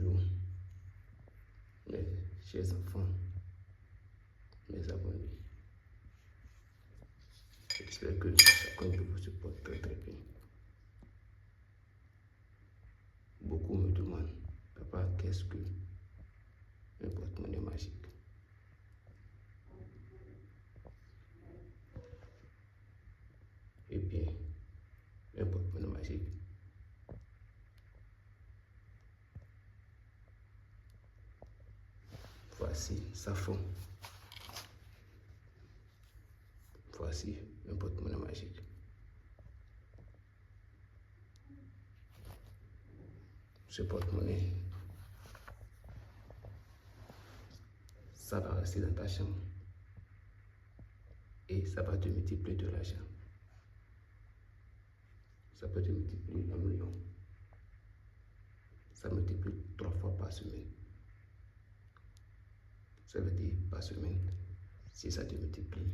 Bonjour, mes chers enfants, mes abonnés. J'espère que chacun de vous se porte très bien. Beaucoup me demandent, papa, qu'est-ce que un porte-monnaie magique? Eh bien, un porte-monnaie magique, voici sa forme. Voici un porte-monnaie magique. Ce porte-monnaie, ça va rester dans ta chambre et ça va te multiplier de l'argent. Ça peut te multiplier 1 million. Ça multiplie 3 fois par semaine. Ça veut dire par semaine, si ça te multiplie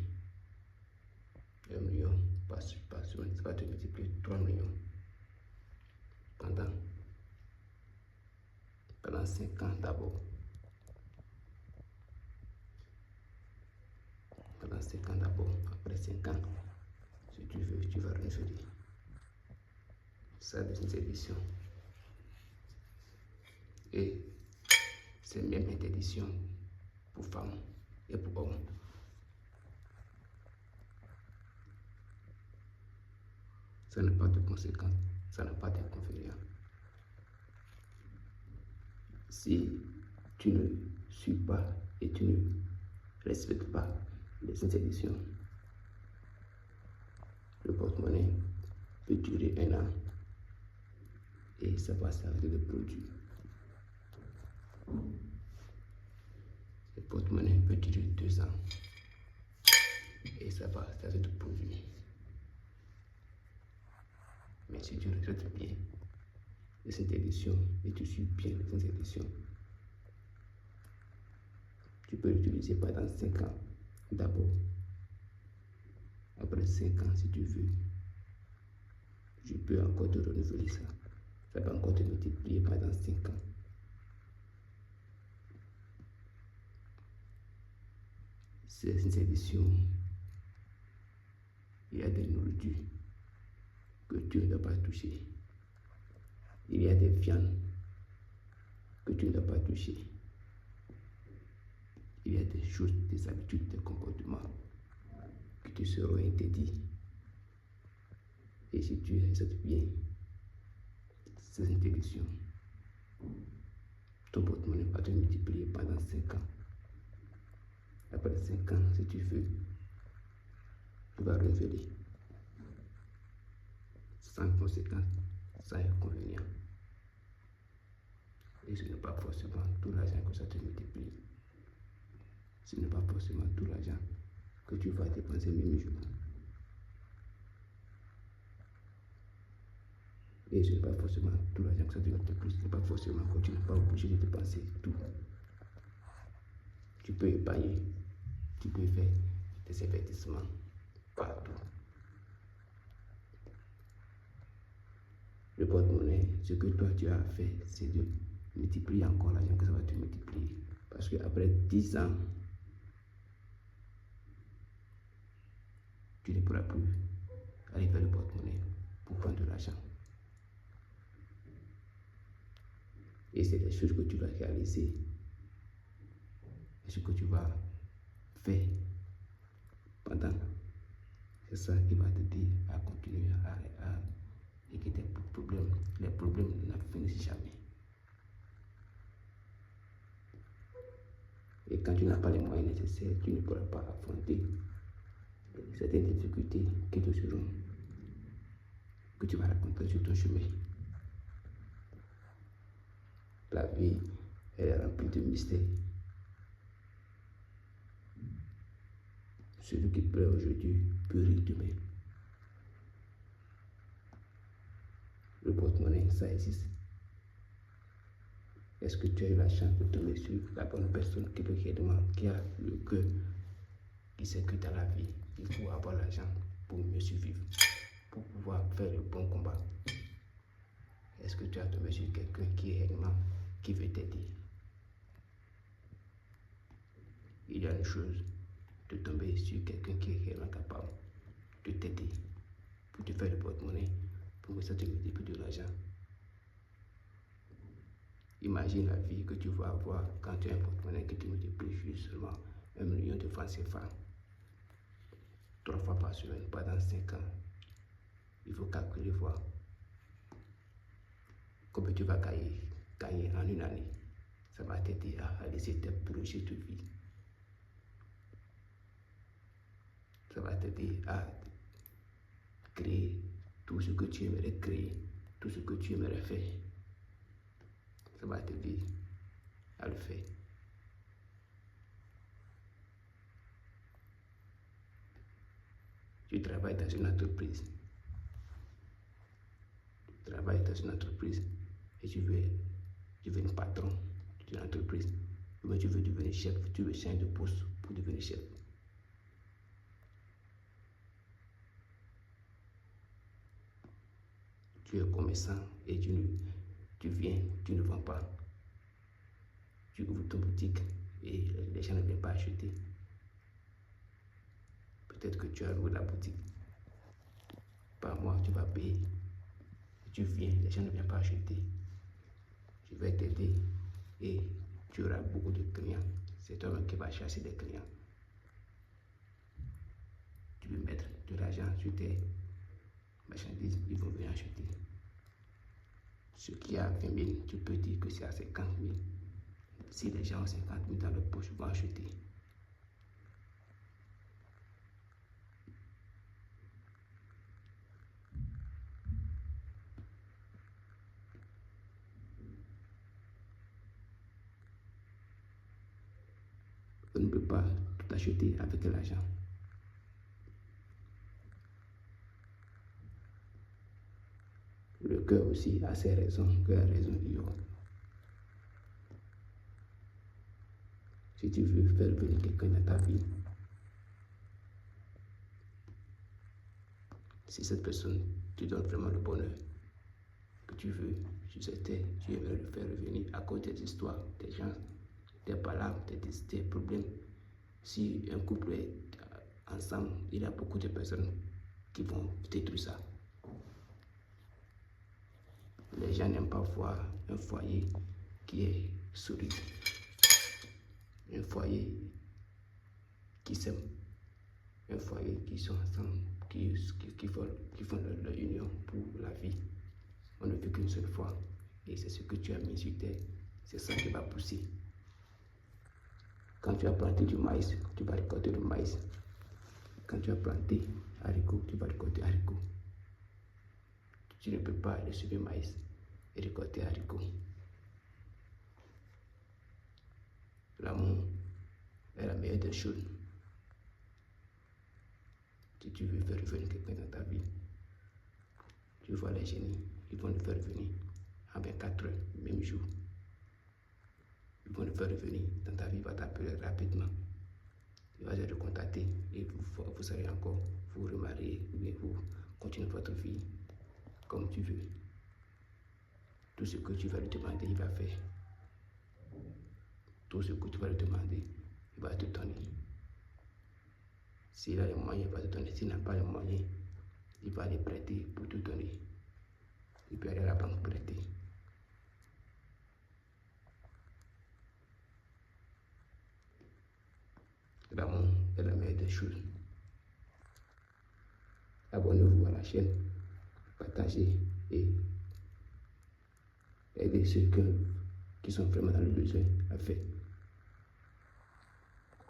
1 million par semaine, ça va te multiplier 3 millions pendant 5 ans d'abord. Pendant 5 ans d'abord, après 5 ans, si tu veux, tu vas renouveler. Ça, c'est une édition. Et c'est même interdiction pour femmes et pour hommes. Ça n'a pas de conséquences, ça n'a pas d'inconvénients. Si tu ne suis pas et tu ne respectes pas les interdictions, le porte-monnaie peut durer 1 an et ça va s'arrêter de produire. Le porte-monnaie peut durer 2 ans et ça va s'arrêter de produire. Mais si tu respectes bien les interdictions et tu suis bien les interdictions, tu peux l'utiliser pendant 5 ans d'abord. Après 5 ans, si tu veux, je peux encore te renouveler ça. Ça va encore te multiplier pendant 5 ans. Ces éditions, il y a des nourritures que tu ne dois pas toucher. Il y a des viandes que tu ne dois pas toucher. Il y a des choses, des habitudes, des comportements que te seront interdits. Et si tu respectes bien ces interdictions, ton porte-monnaie va te multiplier pendant 5 ans. Après 5 ans, si tu veux, tu vas renouveler sans conséquence, sans inconvénient. Et ce n'est pas forcément tout l'argent que ça te multiplie. Ce n'est pas forcément tout l'argent que tu vas dépenser le même jour. Et ce n'est pas forcément tout l'argent que ça te multiplie. Ce n'est pas forcément que tu n'es pas obligé de dépenser tout. Tu peux épargner, tu peux faire des investissements partout. Le porte-monnaie, ce que toi tu as fait, c'est de multiplier encore l'argent que ça va te multiplier. Parce qu'après 10 ans, tu ne pourras plus aller vers le porte-monnaie pour prendre de l'argent. Et c'est des choses que tu vas réaliser. Et ce que tu vas faire pendant. C'est ça qui va t'aider à continuer à éviter les problèmes. Les problèmes ne finissent jamais. Et quand tu n'as pas les moyens nécessaires, tu ne pourras pas affronter certaines difficultés qui te seront, que tu vas rencontrer sur ton chemin. La vie, elle est remplie de mystères. Celui qui pleure aujourd'hui peut rire demain. Le porte-monnaie, ça existe. Est-ce que tu as eu la chance de tomber sur la bonne personne qui a le cœur, qui sait que dans la vie, il faut avoir l'argent pour mieux survivre, pour pouvoir faire le bon combat? Est-ce que tu as tombé sur quelqu'un qui est réellement, qui veut t'aider. Il y a une chose de tomber sur quelqu'un qui est réellement capable de t'aider, pour te faire le porte-monnaie, pour que ça te multiplie de l'argent. Imagine la vie que tu vas avoir quand tu as un porte-monnaie qui te multiplie juste seulement 1 million de francs CFA. 3 fois par semaine pendant 5 ans. Il faut calculer, voir combien tu vas gagner en une année. Ça va t'aider à réaliser tes projets de vie. Ça va t'aider à créer tout ce que tu aimerais créer, tout ce que tu aimerais faire. Ça va t'aider à le faire. Tu travailles dans une entreprise. Tu travailles dans une entreprise et tu veux devenir patron d'une entreprise. Ou bien tu veux devenir chef, tu veux changer de poste pour devenir chef. Tu es commerçant et tu ne vends pas. Tu ouvres ton boutique et les gens ne viennent pas acheter. Peut-être que tu as loué la boutique. Par mois, tu vas payer. Tu viens, les gens ne viennent pas acheter. Je vais t'aider et tu auras beaucoup de clients. C'est toi-même qui vas chasser des clients. Tu peux mettre de l'argent sur tes marchandises, ils vont venir acheter. Ce qui a 20 000, tu peux dire que c'est à 50 000. Si les gens ont 50 000 dans leur poche, ils vont acheter. On ne peut pas tout acheter avec l'argent. Le cœur aussi a ses raisons que la raison ignore. Si tu veux faire venir quelqu'un dans ta vie, si cette personne te donne vraiment le bonheur que tu veux, tu aimerais le faire revenir à cause des histoires, des gens, des palabres, des problèmes. Si un couple est ensemble, il y a beaucoup de personnes qui vont détruire ça. Les gens n'aiment pas voir un foyer qui est solide, un foyer qui s'aime, un foyer qui sont ensemble, qui font leur union pour la vie. On ne vit qu'une seule fois et c'est ce que tu as mis sur terre, c'est ça qui va pousser. Quand tu as planté du maïs, tu vas récolter le maïs. Quand tu as planté haricots, tu vas récolter haricots. Tu ne peux pas recevoir maïs et récolter haricots. L'amour est la meilleure des choses. Si tu veux faire revenir quelqu'un dans ta vie, tu vois les génies, ils vont le faire revenir en 24 heures, même jour. Ils vont le faire revenir dans ta vie, il va t'appeler rapidement. Il va te recontacter et vous serez encore, vous remarier ou bien vous continuez votre vie comme tu veux. Tout ce que tu vas lui demander, il va faire. Tout ce que tu vas lui demander, il va te donner. S'il a les moyens, il va te donner. S'il n'a pas les moyens, il va les prêter pour te donner. Il peut aller à la banque prêter. L'amour est la meilleure des choses. Abonnez-vous à la chaîne, partagez et aidez ceux qui sont vraiment dans le besoin à faire.